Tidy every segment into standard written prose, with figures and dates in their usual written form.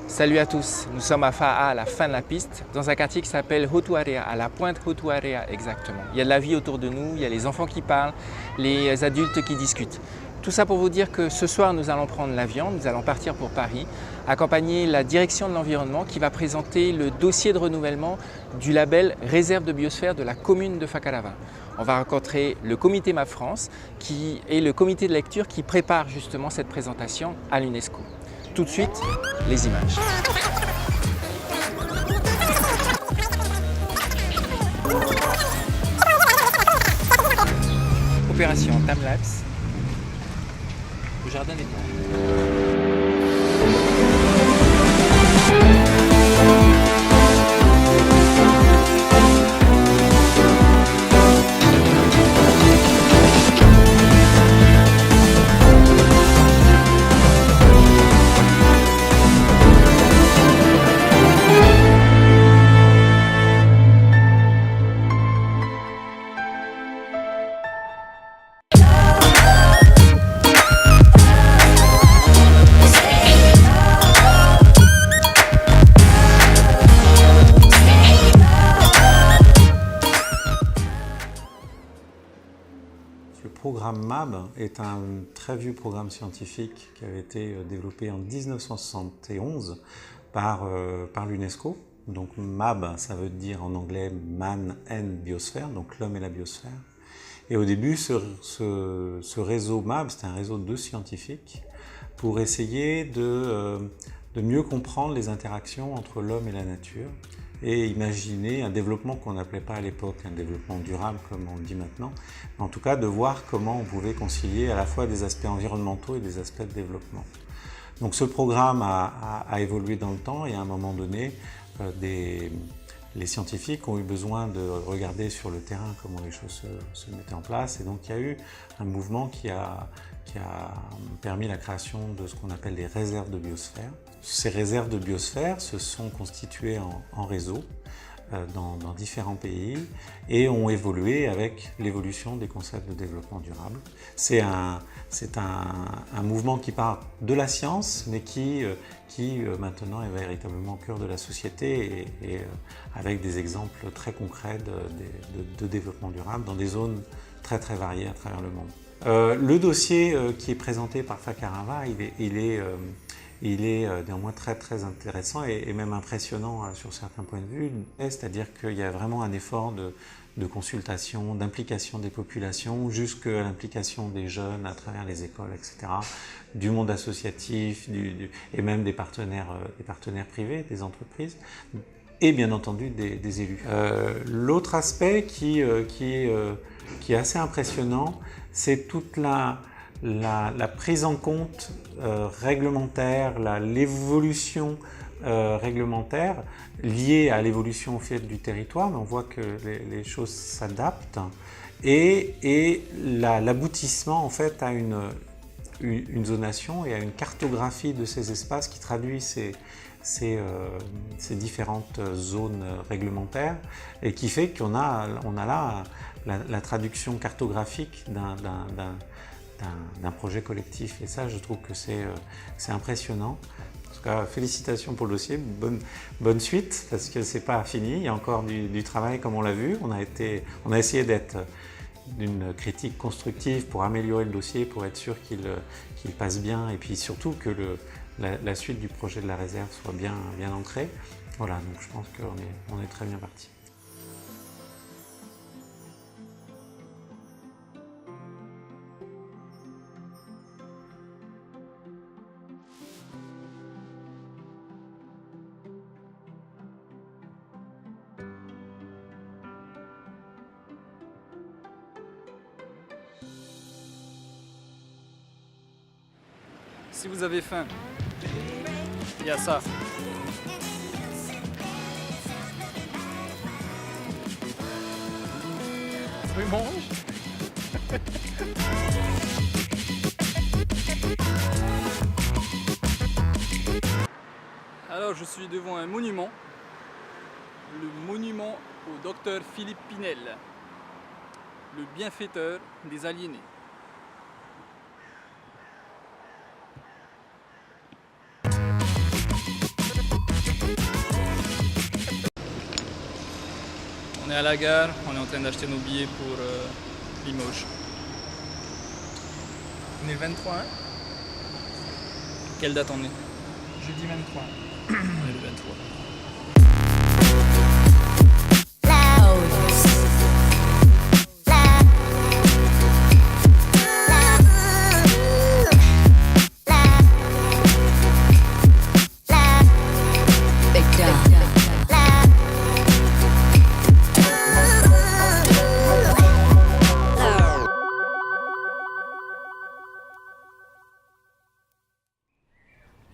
Salut à tous, nous sommes à Fa'a, à la fin de la piste, dans un quartier qui s'appelle Hotuarea, à la pointe Hotuarea exactement. Il y a de la vie autour de nous, il y a les enfants qui parlent, les adultes qui discutent. Tout ça pour vous dire que ce soir nous allons prendre l'avion, nous allons partir pour Paris, accompagner la direction de l'environnement qui va présenter le dossier de renouvellement du label réserve de biosphère de la commune de Fakarava. On va rencontrer le comité MAP France qui est le comité de lecture qui prépare justement cette présentation à l'UNESCO. Tout de suite, les images. Opération Timelapse au Jardin des Plantes. Le programme MAB est un très vieux programme scientifique qui avait été développé en 1971 par l'UNESCO. Donc MAB, ça veut dire en anglais Man and Biosphere, donc l'homme et la biosphère. Et au début, ce réseau MAB, c'était un réseau de scientifiques pour essayer de mieux comprendre les interactions entre l'homme et la nature et imaginer un développement qu'on n'appelait pas à l'époque un développement durable comme on le dit maintenant, mais en tout cas de voir comment on pouvait concilier à la fois des aspects environnementaux et des aspects de développement. Donc ce programme a évolué dans le temps et à un moment donné, les scientifiques ont eu besoin de regarder sur le terrain comment les choses se mettaient en place et donc il y a eu un mouvement qui a permis la création de ce qu'on appelle les réserves de biosphère. Ces réserves de biosphère se sont constituées en réseau dans différents pays et ont évolué avec l'évolution des concepts de développement durable. C'est un mouvement qui part de la science mais qui maintenant est véritablement au cœur de la société et avec des exemples très concrets de développement durable dans des zones très très variées à travers le monde. Le dossier qui est présenté par Fakarava, il est néanmoins très très intéressant et même impressionnant sur certains points de vue, c'est-à-dire qu'il y a vraiment un effort de consultation, d'implication des populations, jusqu'à l'implication des jeunes à travers les écoles, etc., du monde associatif et même des partenaires privés, des entreprises, et bien entendu des élus. L'autre aspect qui est assez impressionnant, c'est toute la prise en compte réglementaire, l'évolution réglementaire liée à l'évolution au fait du territoire, mais on voit que les choses s'adaptent et l'aboutissement en fait à une zonation et à une cartographie de ces espaces qui traduit ces différentes zones réglementaires et qui fait qu'on a là la traduction cartographique d'un projet collectif. Et ça, je trouve que c'est impressionnant. En tout cas, félicitations pour le dossier, bonne suite, parce que c'est pas fini, il y a encore du travail comme on l'a vu. On a essayé d'être d'une critique constructive pour améliorer le dossier, pour être sûr qu'il passe bien, et puis surtout que la suite du projet de la réserve soit bien ancrée. Voilà, donc je pense qu'on est très bien parti. Si vous avez faim, il y a ça. Oui, mange. Alors, je suis devant un monument, le monument au docteur Philippe Pinel, le bienfaiteur des aliénés. On est à la gare, on est en train d'acheter nos billets pour Limoges. On est le 23, hein? Quelle date on est? Jeudi 23. On est le 23.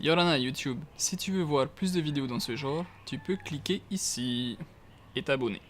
Yorana YouTube, si tu veux voir plus de vidéos dans ce genre, tu peux cliquer ici et t'abonner.